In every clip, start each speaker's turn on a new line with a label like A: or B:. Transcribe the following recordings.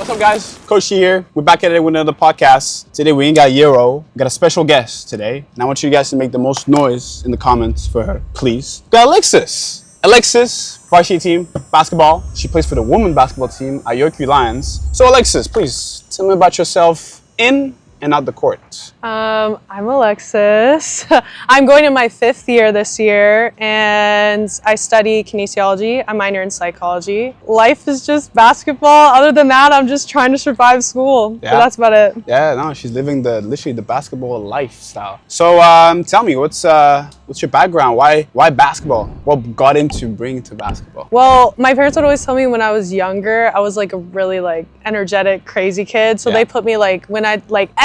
A: What's up, guys? Coach Shi here. We're back at it with another podcast. Today we ain't got Euro. We got a special guest today. And I want you guys to make the most noise in the comments for her, please. We got Alexis. Alexis, varsity team, basketball. She plays for the women's basketball team at Yorkview Lions. So Alexis, please tell me about yourself in and out the court.
B: I'm Alexis. I'm going in my 5th year this year, and I study kinesiology. I minor in psychology. Life is just basketball. Other than that, I'm just trying to survive school.
A: Yeah.
B: So that's about it.
A: Yeah, no, she's living literally the basketball lifestyle. So tell me, what's your background? Why basketball? What got into bringing to basketball?
B: Well, my parents would always tell me when I was younger, I was like a really energetic, crazy kid. So they put me when I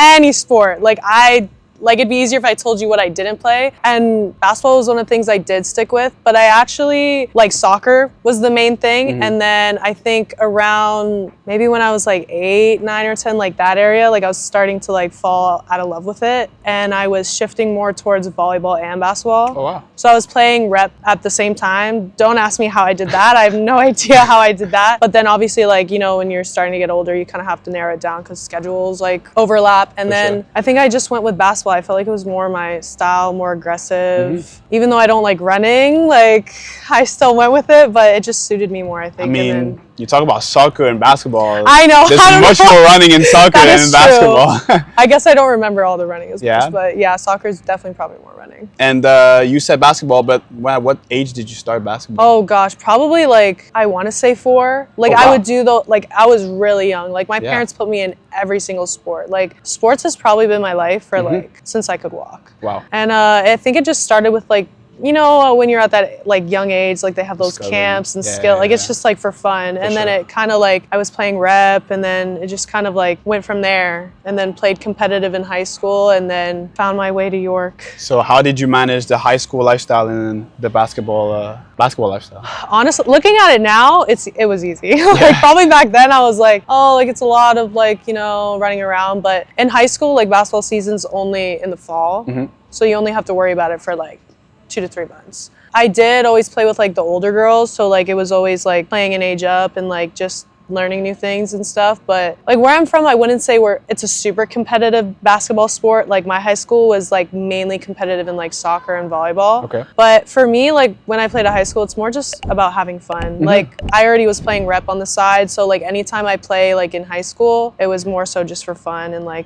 B: any sport, it'd be easier if I told you what I didn't play. And basketball was one of the things I did stick with, but I actually, soccer was the main thing. Mm-hmm. And then I think around maybe when I was 8, 9, or 10, that area, I was starting to fall out of love with it. And I was shifting more towards volleyball and basketball.
A: Oh, wow.
B: So I was playing rep at the same time. Don't ask me how I did that. I have no idea how I did that. But then obviously, when you're starting to get older, you kind of have to narrow it down because schedules overlap. And then I think I just went with basketball. I felt like it was more my style, more aggressive. Mm-hmm. Even though I don't like running, I still went with it, but it just suited me more, I think.
A: You talk about soccer and basketball.
B: I know.
A: There's much more running in soccer than in basketball.
B: I guess I don't remember all the running as much, but yeah, soccer is definitely probably more running.
A: And you said basketball, but at what age did you start basketball?
B: Oh gosh, probably I want to say 4. I would do I was really young. My parents put me in every single sport. Sports has probably been my life for since I could walk.
A: Wow.
B: And I think it just started with when you're at that young age, they have those camps and skill, it's just for fun. And then it kind of I was playing rep, and then it just kind of went from there, and then played competitive in high school, and then found my way to York.
A: So how did you manage the high school lifestyle and the basketball lifestyle?
B: Honestly, looking at it now, it was easy. Probably back then I was it's a lot of running around, but in high school, basketball season's only in the fall. Mm-hmm. So you only have to worry about it for 2 to 3 months. I did always play with the older girls, so it was always playing an age up and just learning new things and stuff. But where I'm from, I wouldn't say it's a super competitive basketball sport. My high school was mainly competitive in soccer and volleyball.
A: Okay.
B: But for me, when I played at high school, it's more just about having fun. Mm-hmm. I already was playing rep on the side, so anytime I play in high school, it was more so just for fun and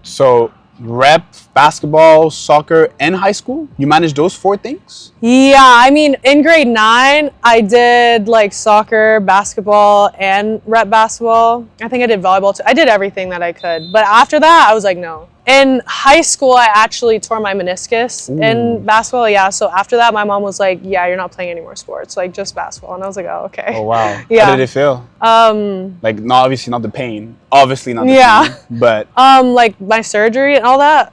A: So rep, basketball, soccer, and high school? You managed those 4 things?
B: Yeah, in grade 9, I did soccer, basketball, and rep basketball. I think I did volleyball too. I did everything that I could. But after that, I was no. In high school, I actually tore my meniscus in basketball. Yeah, so after that, my mom was yeah, you're not playing any more sports, just basketball. And I was oh, okay.
A: Oh, wow.
B: Yeah.
A: How did it feel? Obviously not the pain. Obviously not the pain. But
B: my surgery and all that,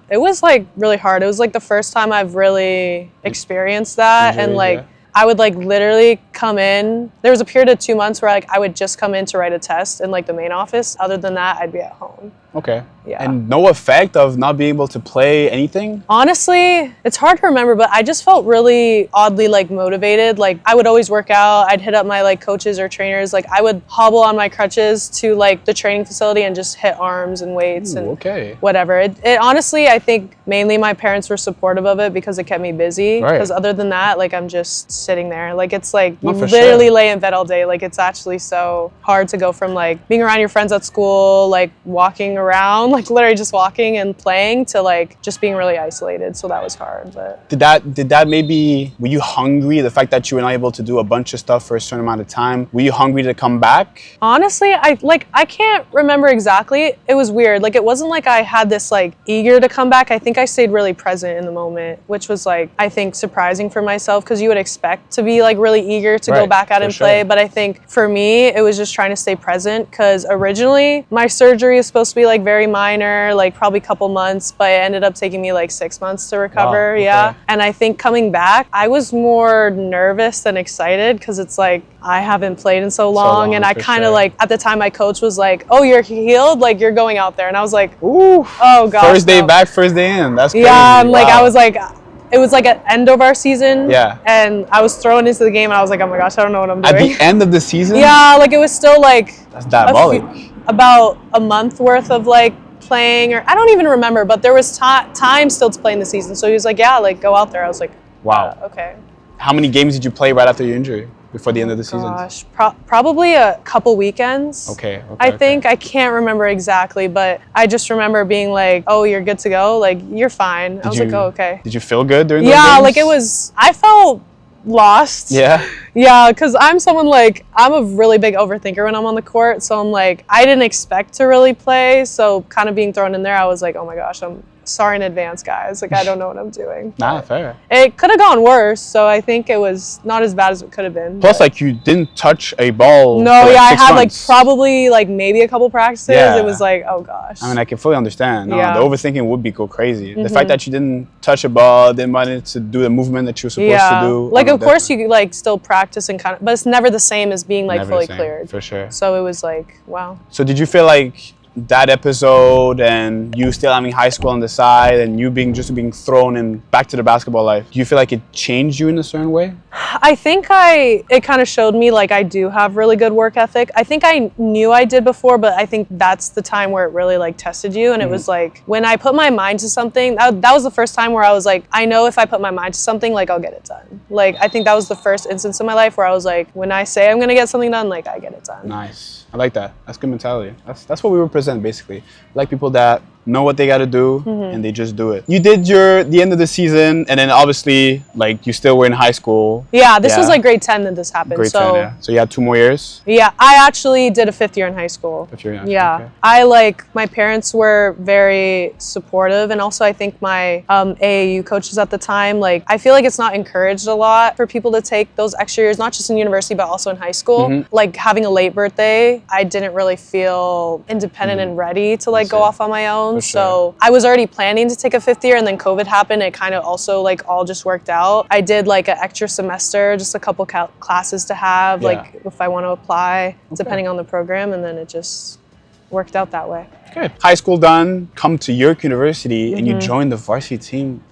B: it was really hard. It was the first time I've really experienced that. And I would literally come in. There was a period of 2 months where I would just come in to write a test in the main office. Other than that, I'd be at home.
A: Okay.
B: Yeah.
A: And no effect of not being able to play anything?
B: Honestly, it's hard to remember, but I just felt really oddly motivated. I would always work out. I'd hit up my coaches or trainers. I would hobble on my crutches to the training facility and just hit arms and weights and whatever. It honestly, I think mainly my parents were supportive of it because it kept me busy. Because other than that, I'm just sitting there. It's literally lay in bed all day. It's actually so hard to go from being around your friends at school, walking around, literally just walking and playing, to just being really isolated. So that was hard. But
A: did that maybe, were you hungry, the fact that you were not able to do a bunch of stuff for a certain amount of time? Were you hungry to come back?
B: Honestly, I can't remember exactly. It was weird. It wasn't I had this eager to come back. I think I stayed really present in the moment, which was I think surprising for myself, because you would expect to be really eager to go back out and play. But I think for me, it was just trying to stay present, because originally my surgery is supposed to be very minor, probably a couple months, but it ended up taking me 6 months to recover. Wow, okay. Yeah. And I think coming back, I was more nervous than excited, because it's I haven't played in so long and I kind of at the time my coach was oh, you're healed, you're going out there. And I was ooh, oh gosh.
A: First day back, first day in. That's crazy.
B: Yeah, I'm I was it was at end of our season.
A: Yeah.
B: And I was thrown into the game and I was oh my gosh, I don't know what I'm doing.
A: At the end of the season?
B: Yeah, it was still
A: That's diabolic.
B: About a month worth of like playing, or I don't even remember, but there was time still to play in the season. So he was like, yeah, like go out there. I was like,
A: Wow.
B: Okay.
A: How many games did you play right after your injury before the end of the season?
B: Gosh, probably a couple weekends.
A: Okay.
B: I think, I can't remember exactly, but I just remember being like, oh, you're good to go. Like, you're fine. I was like, oh, okay.
A: Did you feel good during those
B: Yeah,
A: games?
B: like I felt lost.
A: Yeah.
B: Yeah, because I'm someone like, I'm a really big overthinker when I'm on the court. So I'm like, I didn't expect to really play. So kind of being thrown in there, I was like, oh my gosh, I'm sorry in advance, guys. Like, I don't know what I'm doing.
A: Nah, fair.
B: It could have gone worse. So I think it was not as bad as it could have been.
A: Plus, like, you didn't touch a ball.
B: No,
A: for, like,
B: yeah, I
A: 6
B: had
A: months.
B: like probably like maybe a couple practices.
A: Yeah.
B: It was like, oh gosh.
A: I mean, I can fully understand. No,
B: Yeah.
A: the overthinking would be go crazy. The fact that you didn't touch a ball, didn't manage to do the movement that you were supposed to do.
B: Like, of course you like still practice and kind of, but it's never the same as being like
A: Never
B: fully
A: the same,
B: cleared.
A: for sure.
B: So it was like, wow.
A: So did you feel like that episode and you still having high school on the side and you being thrown in back to the basketball life, do you feel like it changed you in a certain way?
B: I think it kind of showed me like I do have really good work ethic. I think I knew I did before, but I think that's the time where it really like tested you. And it was like when I put my mind to something, that was the first time where I was like, I know if I put my mind to something, like I'll get it done. Like I think that was the first instance in my life where I was like, when I say I'm gonna get something done, like I get it done.
A: Nice. I like that. That's good mentality. That's what we represent basically. Like people that know what they got to do and they just do it. You did the end of the season and then obviously like you still were in high school.
B: Yeah, this was like grade 10 that this happened.
A: Grade 10, yeah. So you had 2 more years?
B: Yeah, I actually did a 5th year in high school.
A: 5th year,
B: yeah.
A: Okay.
B: I like, my parents were very supportive, and also I think my AAU coaches at the time, like I feel like it's not encouraged a lot for people to take those extra years, not just in university but also in high school. Like having a late birthday, I didn't really feel independent and ready to like go off on my own. So I was already planning to take a 5th year, and then COVID happened. It kind of also like all just worked out. I did like an extra semester, just a couple classes to have, like if I want to apply, depending on the program, and then it just worked out that way.
A: Good. High school done, come to York University, and you joined the varsity team.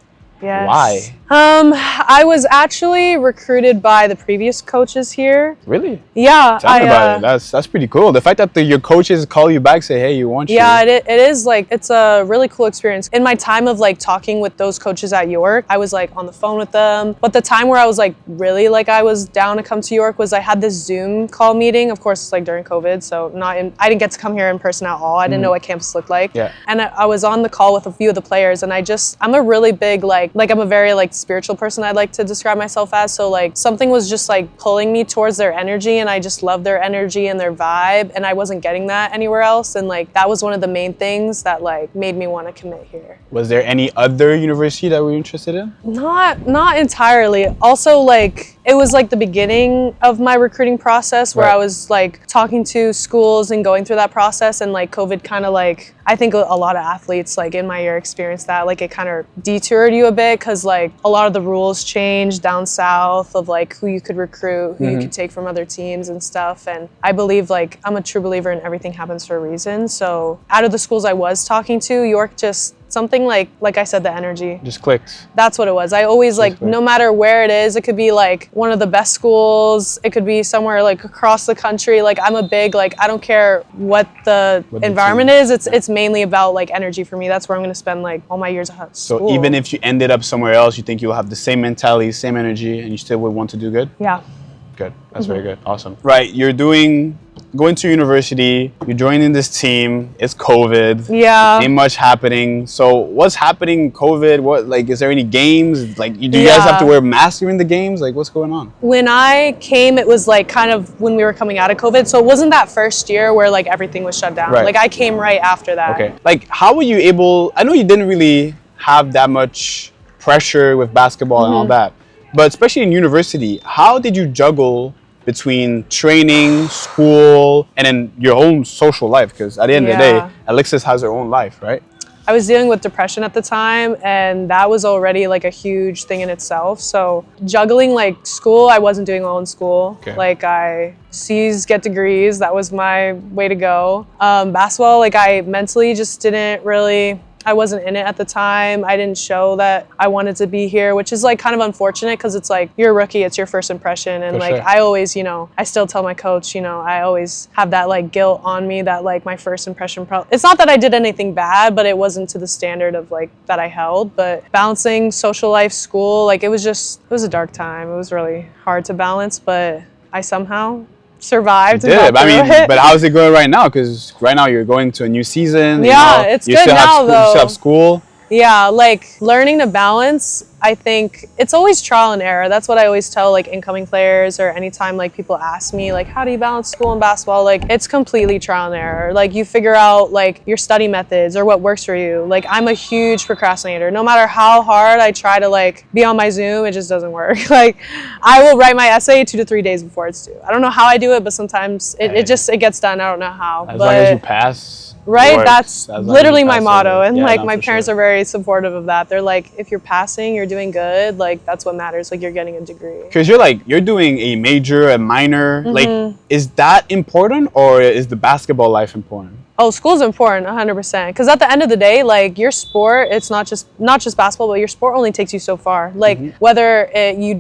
B: Yes.
A: Why?
B: I was actually recruited by the previous coaches here.
A: Really?
B: Yeah.
A: Tell me about it. That's pretty cool. The fact that your coaches call you back, say, hey, you want you.
B: Yeah, it is like, it's a really cool experience. In my time of like talking with those coaches at York, I was like on the phone with them. But the time where I was like really like I was down to come to York was I had this Zoom call meeting. Of course, it's like during COVID, so I didn't get to come here in person at all. I didn't know what campus looked like.
A: Yeah.
B: And I was on the call with a few of the players, and I'm a really big like I'm a very like spiritual person, I'd like to describe myself as. So like something was just like pulling me towards their energy, and I just love their energy and their vibe, and I wasn't getting that anywhere else. And like that was one of the main things that like made me want to commit here.
A: Was there any other university that were interested in?
B: Not entirely. Also, like it was like the beginning of my recruiting process where I was like talking to schools and going through that process, and like COVID kind of like, I think a lot of athletes like in my year experienced that, like it kind of detoured you a bit because like a lot of the rules changed down south of like who you could recruit, who you could take from other teams and stuff. And I believe like I'm a true believer in everything happens for a reason. So out of the schools I was talking to, York just something like I said, the energy.
A: Just clicked.
B: That's what it was. I always like, no matter where it is, it could be like one of the best schools, it could be somewhere like across the country. Like I'm a big, like I don't care what the environment is, it's mainly about like energy for me. That's where I'm gonna spend like all my years at school.
A: So even if you ended up somewhere else, you think you'll have the same mentality, same energy, and you still would want to do good?
B: Yeah.
A: Good. That's very good. Awesome. Right. You're going to university, you're joining this team, it's COVID.
B: Yeah.
A: Ain't much happening. So what's happening COVID? What, like, is there any games? Like, do you guys have to wear masks during the games? Like, what's going on?
B: When I came, it was like kind of when we were coming out of COVID. So it wasn't that first year where like everything was shut down.
A: Right.
B: Like I came right after that.
A: Okay. Like, how were you able, I know you didn't really have that much pressure with basketball and all that, but especially in university, how did you juggle between training, school, and then your own social life? Because at the end of the day, Alexis has her own life, right?
B: I was dealing with depression at the time, and that was already like a huge thing in itself. So juggling like school, I wasn't doing well in school.
A: Okay.
B: Like I C's, get degrees. That was my way to go. Basketball, like I mentally just didn't really I wasn't in it at the time. I didn't show that I wanted to be here, which is like kind of unfortunate because it's like you're a rookie, it's your first impression. And
A: For
B: like
A: sure.
B: I always, you know, I still tell my coach, you know, I always have that like guilt on me that like my first impression, it's not that I did anything bad, but it wasn't to the standard of like that I held. But balancing social life, school, like it was a dark time. It was really hard to balance, but I somehow survived.
A: Did
B: and got
A: I mean,
B: through it.
A: but how's it going right now? Because right now you're going to a new season.
B: Yeah,
A: you know,
B: it's
A: you
B: good
A: still have
B: now,
A: school, you
B: though.
A: still have school.
B: Yeah, like learning to balance, I think it's always trial and error. That's what I always tell like incoming players, or anytime like people ask me like, how do you balance school and basketball? Like it's completely trial and error. Like you figure out like your study methods or what works for you. Like I'm a huge procrastinator. No matter how hard I try to like be on my Zoom, it just doesn't work. Like I will write my essay 2 to 3 days before it's due. I don't know how I do it, but sometimes it gets done. I don't know how.
A: As long as you pass.
B: Right,
A: works.
B: that's literally my motto, and
A: Yeah,
B: like
A: no,
B: my
A: for
B: parents
A: sure.
B: are very supportive of that. They're like, if you're passing, you're doing good, like that's what matters, like you're getting a degree.
A: Because you're doing a major, a minor. Like, is that important, or is the basketball life important?
B: Oh, school's important, 100%. Because at the end of the day, like your sport, it's not just basketball, but your sport only takes you so far. Like whether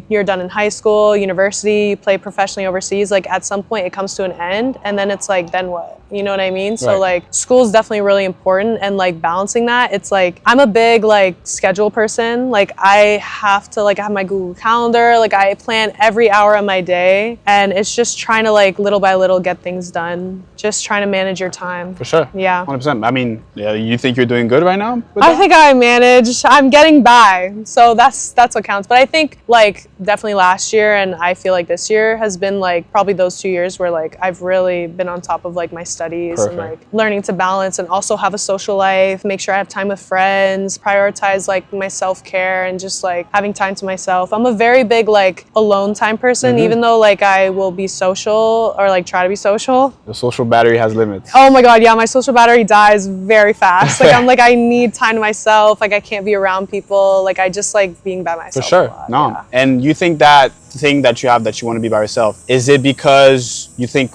B: you're done in high school, university, you play professionally overseas, like at some point it comes to an end, and then it's like, then what? You know what I mean? So
A: Right.
B: like school is definitely really important, and like balancing that, it's like I'm a big like schedule person. Like I have to like have my Google Calendar, like I plan every hour of my day, and it's just trying to like little by little get things done. Just trying to manage your time.
A: For sure.
B: Yeah.
A: 100%. I mean, yeah, you think you're doing good right now? With
B: I
A: that?
B: think I manage. I'm getting by, so that's what counts. But I think like definitely last year, and I feel like this year has been like probably those 2 years where like I've really been on top of like my studies and like learning to balance and also have a social life, make sure I have time with friends, prioritize like my self-care and just like having time to myself. I'm a very big like alone time person, even though like I will be social or like try to be social.
A: The social battery has limits.
B: Oh my God, yeah, my social battery dies very fast. Like I'm like, I need time to myself. Like I can't be around people. Like I just like being by myself.
A: For sure.
B: A lot,
A: No.
B: yeah.
A: And you think that thing that you have that you want to be by yourself, is it because you think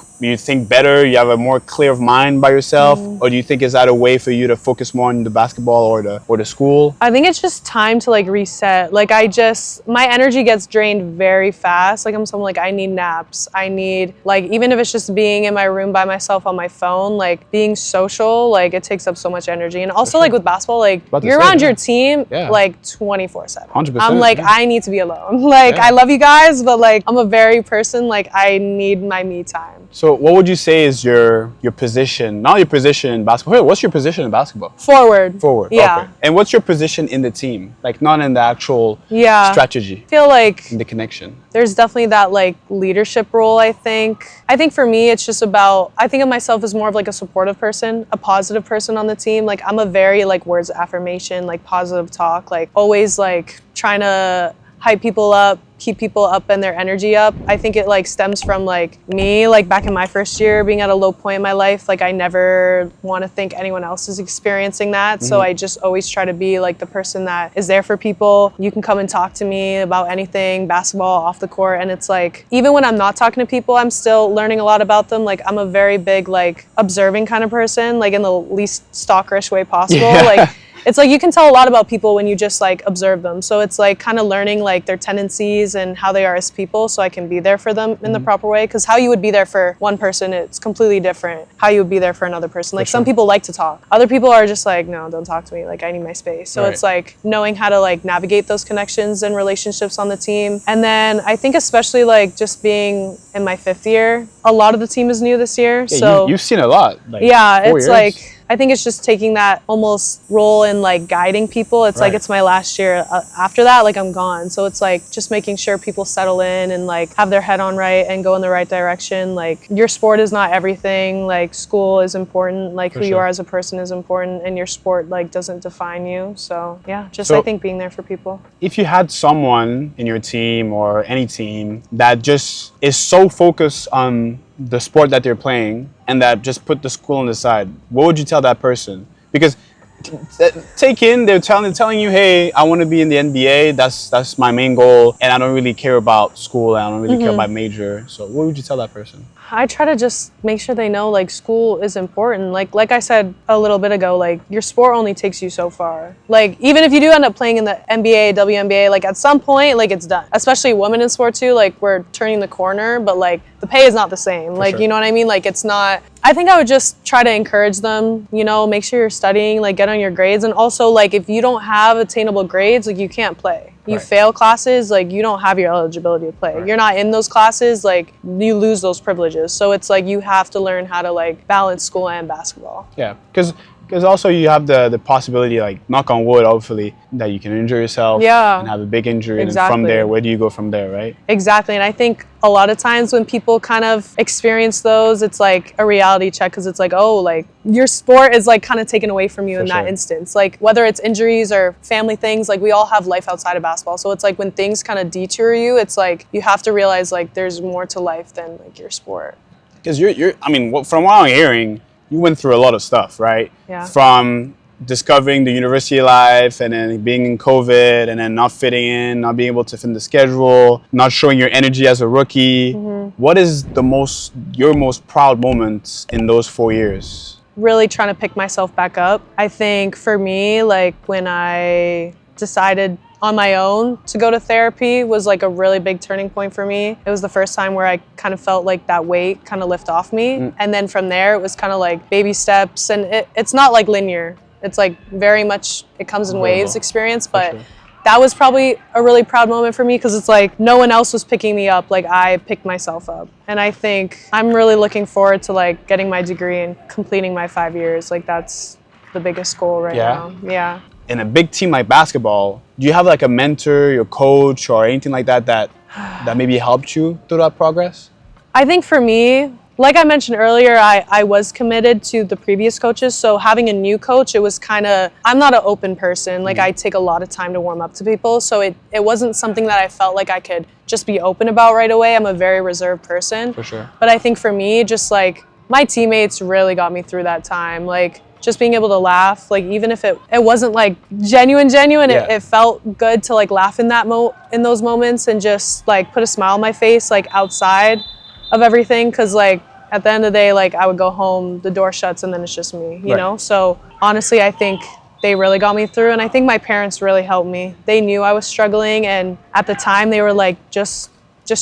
A: better, you have a more clear of mind by yourself, or do you think is that a way for you to focus more on the basketball or the school?
B: I think it's just time to like reset. Like my energy gets drained very fast. Like I'm someone like I need naps. I need like, even if it's just being in my room by myself on my phone, like being social, like it takes up so much energy. And also like with basketball, like you're around your team like 24/7.
A: 100%.
B: I'm like, I need to be alone. Like I love you guys, but like I'm a very person, like I need my me time.
A: So what would you say is your position, not your position in basketball, what's your position in basketball?
B: Forward. Yeah.
A: Okay. And what's your position in the team? Like not in the actual strategy.
B: I feel like
A: in the connection.
B: There's definitely that like leadership role, I think. I think for me, it's just about, I think of myself as more of like a supportive person, a positive person on the team. Like I'm a very like words of affirmation, like positive talk, like always like trying to hype people up, keep people up and their energy up. I think it like stems from like me, like back in my first year being at a low point in my life. Like I never want to think anyone else is experiencing that. So I just always try to be like the person that is there for people. You can come and talk to me about anything, basketball, off the court. And it's like, even when I'm not talking to people, I'm still learning a lot about them. Like I'm a very big like observing kind of person, like in the least stalkerish way possible. Like it's like you can tell a lot about people when you just like observe them. So it's like kind of learning like their tendencies and how they are as people, so I can be there for them in the proper way. Because how you would be there for one person, it's completely different how you would be there for another person. Like some people like to talk. Other people are just like, no, don't talk to me. Like I need my space. So it's like knowing how to like navigate those connections and relationships on the team. And then I think especially like just being in my 5th year, a lot of the team is new this year.
A: Yeah,
B: so
A: you've seen a lot. Like,
B: yeah,
A: 4
B: it's
A: years.
B: like, I think it's just taking that almost role in like guiding people. It's like it's my last year. After that, like I'm gone. So it's like just making sure people settle in and like have their head on right and go in the right direction. Like your sport is not everything. Like school is important. Like who you are as a person is important, and your sport like doesn't define you. So yeah, just I think being there for people.
A: If you had someone in your team or any team that just is so focused on the sport that they're playing and that just put the school on the side, what would you tell that person? Because they're telling you, hey, I want to be in the NBA, that's my main goal, and I don't really care about school, and I don't really care about major. So what would you tell that person?
B: I try to just make sure they know like school is important. Like I said a little bit ago, like your sport only takes you so far. Like even if you do end up playing in the NBA, WNBA, like at some point, like it's done. Especially women in sport too, like we're turning the corner, but like the pay is not the same. Like,
A: sure.
B: you know what I mean? Like it's not, I think I would just try to encourage them, you know, make sure you're studying, like get on your grades. And also like if you don't have attainable grades, like you can't play. You fail classes, like you don't have your eligibility to play. You're not in those classes, like you lose those privileges. So it's like you have to learn how to like balance school and basketball.
A: Yeah, because also you have the possibility, like knock on wood, hopefully, that you can injure yourself and have a big injury. And then from there, where do you go from there, right?
B: Exactly. And I think a lot of times when people kind of experience those, it's like a reality check because it's like, oh, like your sport is like kind of taken away from you in that instance. Like whether it's injuries or family things, like we all have life outside of basketball. So it's like when things kind of detour you, it's like you have to realize like there's more to life than like your sport. Because
A: I mean, from what I'm hearing, you went through a lot of stuff, right?
B: Yeah.
A: From discovering the university life and then being in COVID and then not fitting in, not being able to fit in the schedule, not showing your energy as a rookie. What is your most proud moments in those 4 years?
B: Really trying to pick myself back up. I think for me, like when I decided on my own to go to therapy was like a really big turning point for me. It was the first time where I kind of felt like that weight kind of lift off me. And then from there, it was kind of like baby steps, and it's not like linear. It's like very much, it comes in waves experience, but that was probably a really proud moment for me because it's like no one else was picking me up, like I picked myself up. And I think I'm really looking forward to like getting my degree and completing my 5 years. Like that's the biggest goal right now. Yeah.
A: In a big team like basketball, do you have like a mentor, your coach, or anything like that maybe helped you through that progress?
B: I think for me, like I mentioned earlier, I was committed to the previous coaches. So having a new coach, it was kind of, I'm not an open person. Like I take a lot of time to warm up to people. So it wasn't something that I felt like I could just be open about right away. I'm a very reserved person.
A: For sure.
B: But I think for me, just like my teammates really got me through that time. Like just being able to laugh, like even if it wasn't like genuine, it felt good to like laugh in in those moments and just like put a smile on my face, like outside of everything. Cause like at the end of the day, like I would go home, the door shuts and then it's just me, you know? So honestly, I think they really got me through, and I think my parents really helped me. They knew I was struggling, and at the time they were like, just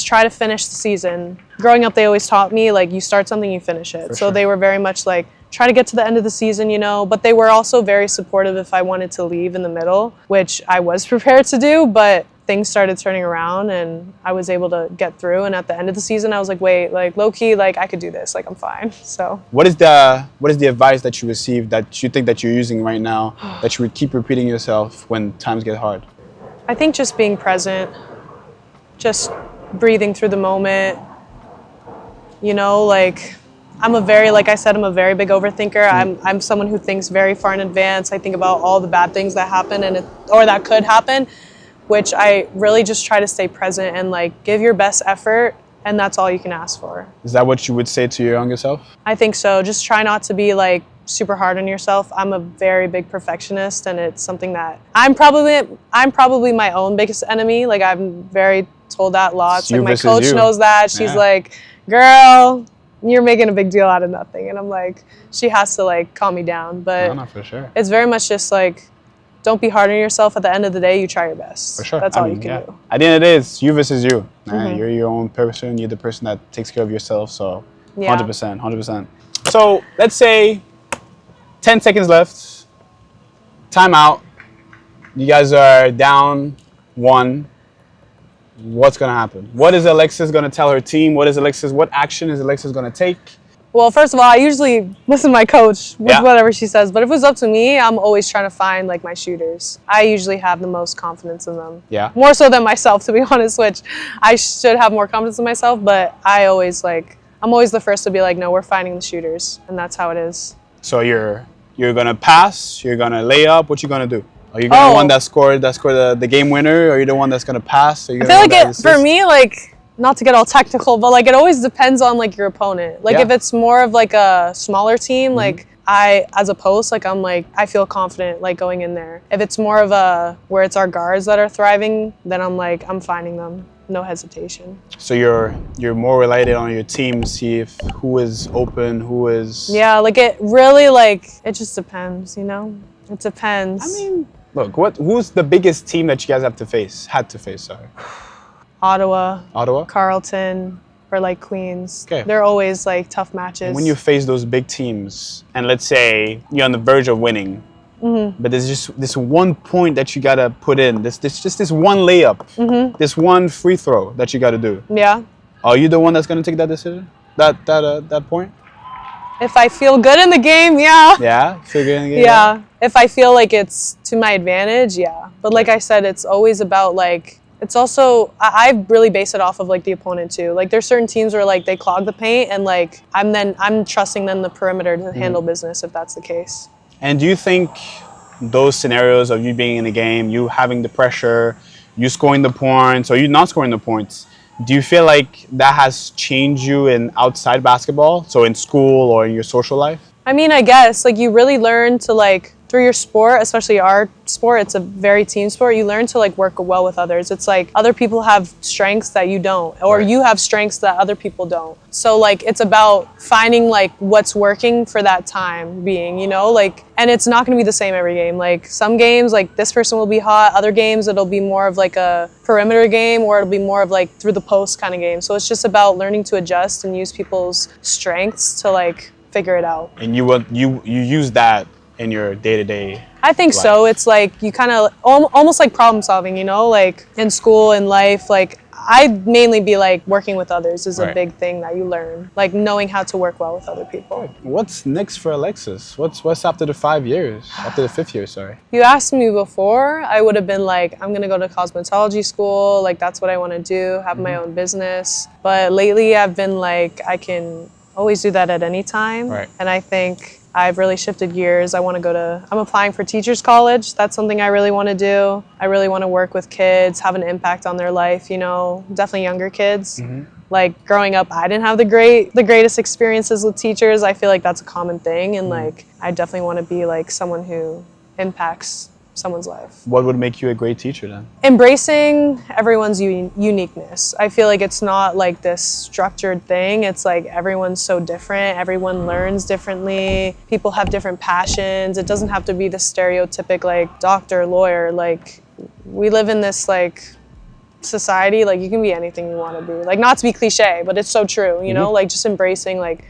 B: try to finish the season. Growing up, they always taught me like you start something, you finish it. So they were very much like, try to get to the end of the season, you know, but they were also very supportive if I wanted to leave in the middle, which I was prepared to do, but things started turning around and I was able to get through. And at the end of the season, I was like, wait, like low key, like I could do this, like I'm fine. So
A: what is the advice that you received that you think that you're using right now that you would keep repeating yourself when times get hard?
B: I think just being present, just breathing through the moment, you know, like like I said, I'm a very big overthinker. I'm someone who thinks very far in advance. I think about all the bad things that happen or that could happen, which I really just try to stay present and like give your best effort, and that's all you can ask for.
A: Is that what you would say to your younger self?
B: I think so. Just try not to be like super hard on yourself. I'm a very big perfectionist, and it's something that I'm probably my own biggest enemy. Like I'm very told that lots. Like my coach knows that. She's like, girl, you're making a big deal out of nothing. And I'm like, she has to like calm me down. But
A: no, for sure.
B: It's very much just like, don't be hard on yourself. At the end of the day, you try your best.
A: For sure.
B: That's all you can do.
A: At the end of the day, it's you versus you. You're your own person. You're the person that takes care of yourself. So 100%. So let's say 10 seconds left. Timeout. You guys are down 1. What's going to happen? What is Alexis going to tell her team? What action is Alexis going to take?
B: Well, first of all, I usually listen to my coach with whatever she says. But if it was up to me, I'm always trying to find like my shooters. I usually have the most confidence in them. Yeah. More so than myself, to be honest, which I should have more confidence in myself. But I'm always the first to be like, no, we're finding the shooters. And that's how it is. So
A: you're going to pass, you're going to lay up. What you going to do? Are you the one that scored the game winner? Or are you the one that's going to pass? I
B: feel like for me, like, not to get all technical, but like it always depends on like your opponent. Like if it's more of like a smaller team, like as a post, like I feel confident like going in there. If it's more of where it's our guards that are thriving, then I'm finding them. no hesitation.
A: So you're more related on your team, see if who is open, who is...
B: Yeah, like it really, like, it just depends, you know? It depends.
A: I mean, look, who's the biggest team that you guys had to face, sorry?
B: Ottawa,
A: Ottawa?
B: Carleton, or like Queens.
A: Okay.
B: They're always like tough matches.
A: And when you face those big teams, and let's say you're on the verge of winning, but there's just this one point that you gotta put in, this one layup, this one free throw that you gotta do.
B: Yeah.
A: Are you the one that's gonna take that decision? That point?
B: If I feel good in the game, yeah.
A: Yeah? Feel good in the game?
B: Yeah. If I feel like it's to my advantage, yeah. But like I said, it's always about like, it's also, I really base it off of like the opponent too. Like there's certain teams where like they clog the paint and like I'm trusting them the perimeter to handle business if that's the case.
A: And do you think those scenarios of you being in the game, you having the pressure, you scoring the points or you not scoring the points, do you feel like that has changed you in outside basketball? So in school or in your social life?
B: I mean, I guess like you really learn to like, through your sport, especially our sport, it's a very team sport, you learn to like work well with others. It's like other people have strengths that you don't, or you have strengths that other people don't. So like it's about finding like what's working for that time being, you know, like, and it's not going to be the same every game. Like some games, like this person will be hot. Other games, it'll be more of like a perimeter game, or it'll be more of like through the post kind of game. So it's just about learning to adjust and use people's strengths to like figure it out.
A: And you use that in your day-to-day
B: I think
A: life.
B: so. It's like you kind of almost like problem solving, you know, like in school and life. Like I'd mainly be like working with others is a big thing that you learn, like knowing how to work well with other people.
A: What's next for Alexis? What's after the 5 years? After the 5th year, sorry.
B: If you asked me before, I would have been like, I'm gonna go to cosmetology school. Like that's what I want to do, have my own business. But lately I've been like, I can always do that at any time.
A: Right.
B: And I think I've really shifted gears. I'm applying for teachers college. That's something I really want to do. I really want to work with kids, have an impact on their life, you know, definitely younger kids. Like growing up, I didn't have the greatest experiences with teachers. I feel like that's a common thing. And like, I definitely want to be like someone who impacts someone's life.
A: What would make you a great teacher then?
B: Embracing everyone's uniqueness. I feel like it's not like this structured thing. It's like everyone's so different. Everyone learns differently. People have different passions. It doesn't have to be the stereotypic like doctor, lawyer. Like we live in this like society, like you can be anything you want to be. Like not to be cliche, but it's so true, you know, like just embracing like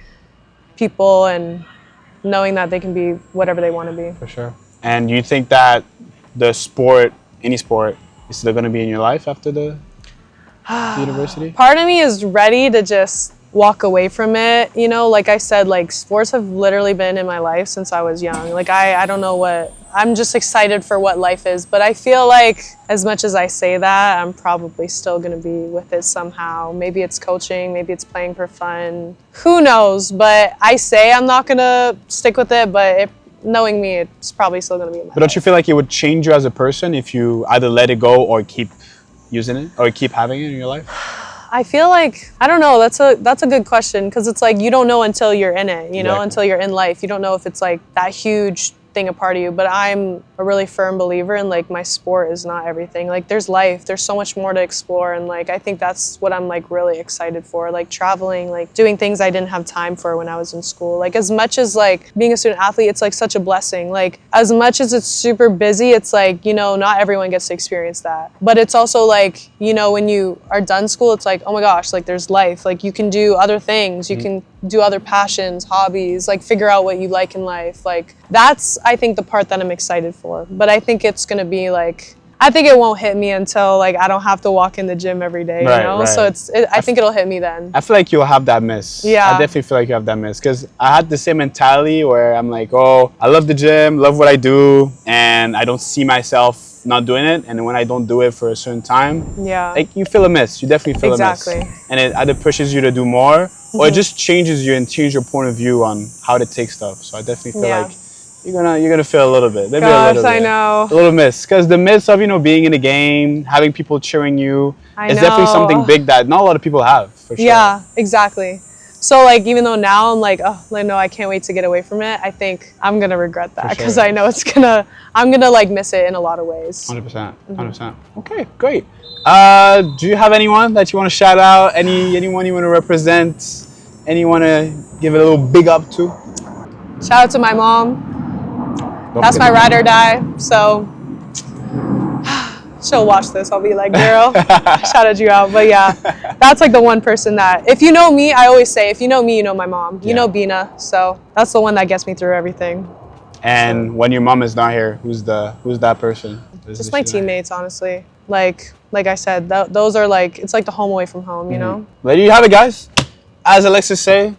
B: people and knowing that they can be whatever they want to be.
A: For sure. And you think that the sport, any sport, is still going to be in your life after the university?
B: Part of me is ready to just walk away from it. You know, like I said, like sports have literally been in my life since I was young. Like I don't know I'm just excited for what life is. But I feel like as much as I say that, I'm probably still going to be with it somehow. Maybe it's coaching, maybe it's playing for fun. Who knows? But I say I'm not going to stick with it, but knowing me, it's probably still going to be in my life.
A: But don't you feel like it would change you as a person if you either let it go or keep using it or keep having it in your life?
B: I feel like, I don't know, that's a good question, because it's like you don't know until you're in it, you know, until you're in life. You don't know if it's like that huge thing a part of you, but I'm a really firm believer in like my sport is not everything. Like there's life, there's so much more to explore, and like I think that's what I'm like really excited for, like traveling, like doing things I didn't have time for when I was in school. Like as much as like being a student athlete, it's like such a blessing. Like as much as it's super busy, it's like, you know, not everyone gets to experience that. But it's also like, you know, when you are done school, it's like, oh my gosh, like there's life. Like you can do other things, you can do other passions, hobbies, like figure out what you like in life. Like that's, I think, the part that I'm excited for. But I think it's gonna be like, I think it won't hit me until like I don't have to walk in the gym every day, you know? Right. So I think it'll hit me then.
A: I feel like you'll have that miss.
B: Yeah.
A: I definitely feel like you have that miss, because I had the same mentality where I'm like, oh, I love the gym, love what I do, and I don't see myself not doing it. And when I don't do it for a certain time, like you feel a miss. You definitely feel a miss. And it either pushes you to do more, or it just changes you and changes your point of view on how to take stuff. So I definitely feel like you're gonna feel a little bit. Maybe a little bit.
B: I know.
A: A little miss, because the miss of, you know, being in a game, having people cheering you, is definitely something big that not a lot of people have. For sure.
B: Yeah, exactly. So like even though now I'm like, oh no, I can't wait to get away from it, I think I'm gonna regret that because I know I'm gonna like miss it in a lot of ways.
A: 100%. 100%. Okay, great. Do you have anyone that you want to shout out? Anyone you want to represent? Anyone to give it a little big up to?
B: Shout out to my mom.
A: Don't
B: That's my
A: forget
B: ride or die. So she'll watch this. I'll be like, girl, I shouted you out. But yeah, that's like the one person that, if you know me, I always say, if you know me, you know my mom. You know Bina. So that's the one that gets me through everything.
A: And when your mom is not here, who's that person?
B: Just my teammates, honestly. Like I said, those are like, it's like the home away from home, you know?
A: There you have it, guys. As Alexis say,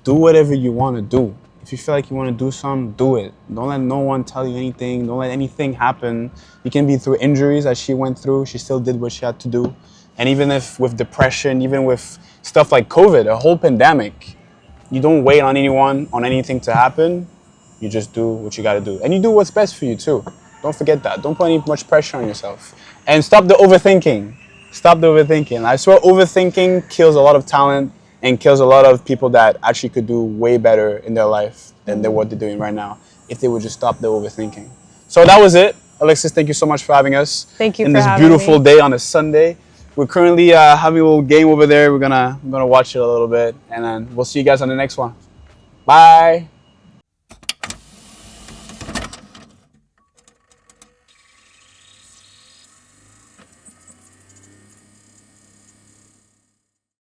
A: do whatever you want to do. If you feel like you want to do something, do it. Don't let no one tell you anything. Don't let anything happen. You can be through injuries that she went through. She still did what she had to do. And even if with depression, even with stuff like COVID, a whole pandemic, you don't wait on anyone, on anything to happen. You just do what you got to do. And you do what's best for you too. Don't forget that. Don't put any much pressure on yourself. And stop the overthinking. Stop the overthinking. I swear overthinking kills a lot of talent and kills a lot of people that actually could do way better in their life than what they're doing right now if they would just stop the overthinking. So that was it. Alexis, thank you so much for having us.
B: Thank you
A: in
B: for
A: this
B: having
A: beautiful
B: me.
A: day on a Sunday. We're currently having a little game over there. We're gonna watch it a little bit, and then we'll see you guys on the next one. Bye.